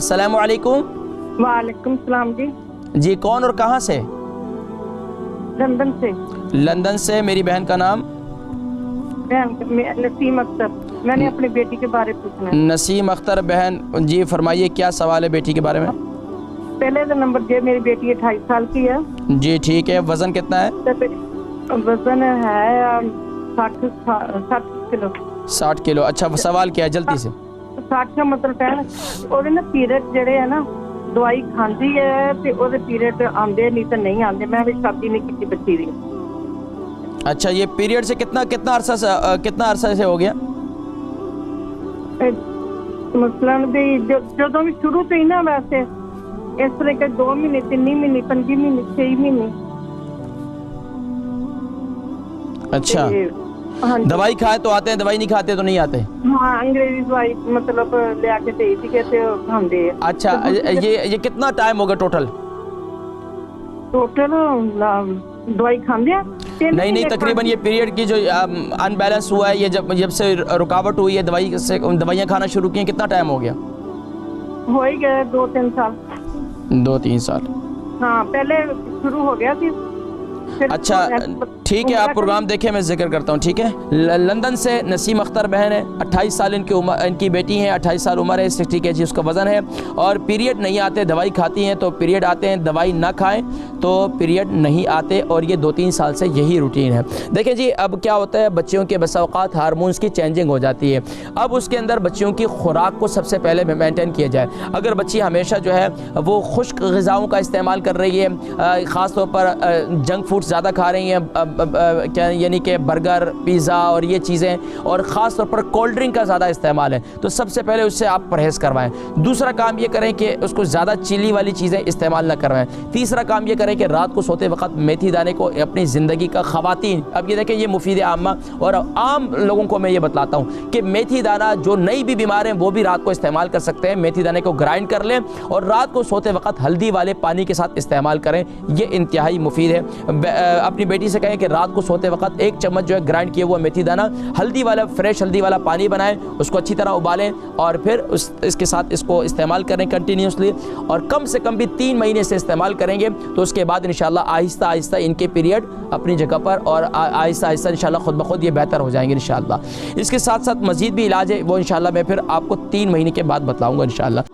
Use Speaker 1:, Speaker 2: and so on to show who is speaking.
Speaker 1: अस्सलामु अलैकुम।
Speaker 2: वालेकुम सलाम जी।
Speaker 1: जी कौन और कहाँ से?
Speaker 2: लंदन से।
Speaker 1: लंदन से। मेरी बहन का नाम?
Speaker 2: नसीम अख्तर। मैंने अपनी बेटी के बारे में पूछना है।
Speaker 1: नसीम अख्तर। बहन जी फरमाइए क्या सवाल है बेटी के बारे में?
Speaker 2: पहले तो नंबर जे मेरी बेटी 28 साल की है।
Speaker 1: जी ठीक है। वज़न कितना है?
Speaker 2: वजन है 60 किलो।
Speaker 1: 60 किलो। अच्छा सवाल क्या है जल्दी से?
Speaker 2: 60 का मतलब है ਉਹਦੇ ना पीरियड ਜਿਹੜੇ है ना दवाई खाती है ਤੇ ਉਹਦੇ पीरियड आंदे नहीं तो नहीं आंदे। मैं भी शादी नहीं की बच्ची दी।
Speaker 1: अच्छा ये पीरियड से कितना अरसा से हो गया?
Speaker 2: मसलन भी जो भी शुरू से ही ना वैसे इस तरह के 2 महीने 3 महीने 5 महीने 6 महीने।
Speaker 1: अच्छा
Speaker 2: हाँ
Speaker 1: दवाई खाए तो आते हैं, दवाई नहीं खाते तो नहीं आते?
Speaker 2: हाँ अंग्रेजी दवाई मतलब ले आके दे थी कहते खाते हैं।
Speaker 1: अच्छा ये कितना टाइम होगा टोटल?
Speaker 2: दवाई खाते हैं
Speaker 1: नहीं तकरीबन ये पीरियड की जो अनबैलेंस हुआ है ये जब से रुकावट हुई है दवाइयाँ खाना शुरू की, कितना टाइम हो गया?
Speaker 2: हो ही गए 2-3 साल।
Speaker 1: 2-3 साल।
Speaker 2: हाँ पहले शुरू हो गया थी।
Speaker 1: अच्छा ठीक है आप प्रोग्राम देखें, मैं जिक्र करता हूँ ठीक है। लंदन से नसीम अख्तर बहन है, 28 साल इनकी उम्र, इनकी बेटी है, 28 साल उम्र है, 60 kg उसका वज़न है और पीरियड नहीं आते। दवाई खाती हैं तो पीरियड आते हैं, दवाई ना खाएं तो पीरियड नहीं आते और ये 2-3 साल से यही रूटीन है। देखें जी अब क्या होता है बच्चियों के बसा औक़ात हार्मोन्स की चेंजिंग हो जाती है। अब उसके अंदर बच्चियों की खुराक को सबसे पहले मेंटेन किया जाए। अगर बच्ची हमेशा जो है वो खुश्क ग़िज़ाओं का इस्तेमाल कर रही है, ख़ास तौर पर जंक फूड ज़्यादा खा रही हैं, क्या यानी कि बर्गर पिज़्ज़ा और ये चीज़ें, और ख़ास तौर पर कोल्ड ड्रिंक का ज़्यादा इस्तेमाल है, तो सबसे पहले उससे आप परहेज़ करवाएं। दूसरा काम ये करें कि उसको ज़्यादा चीनी वाली चीज़ें इस्तेमाल ना करवाएं। तीसरा काम ये करें कि रात को सोते वक्त मेथी दाने को अपनी ज़िंदगी का ख़वातीन, अब ये देखें ये मुफीद आमा और आम लोगों को मैं ये बतलाता हूँ कि मेथी दाना जो नई भी बीमार हैं वो भी रात को इस्तेमाल कर सकते हैं। मेथी दाने को ग्राइंड कर लें और रात को सोते वक्त हल्दी वाले पानी के साथ इस्तेमाल करें, ये इंतहाई मुफीद है। अपनी बेटी से कहें कि रात को सोते वक्त 1 चम्मच जो है ग्राइंड किया हुआ मेथी दाना हल्दी वाला फ्रेश हल्दी वाला पानी बनाएं, उसको अच्छी तरह उबालें और फिर इसके साथ इसको इस्तेमाल करें कंटिन्यूसली, और कम से कम भी 3 महीने से इस्तेमाल करेंगे तो उसके बाद इंशाल्लाह आहिस्ता आहिस्ता इनके पीरियड अपनी जगह पर और आहिस्ता आहिस्ता इंशाल्लाह खुद ब खुद ये बेहतर हो जाएंगे इंशाल्लाह। इसके साथ साथ मज़ीद भी इलाज है वो इंशाल्लाह मैं फिर आपको 3 महीने के बाद बतलाऊँगा इंशाल्लाह।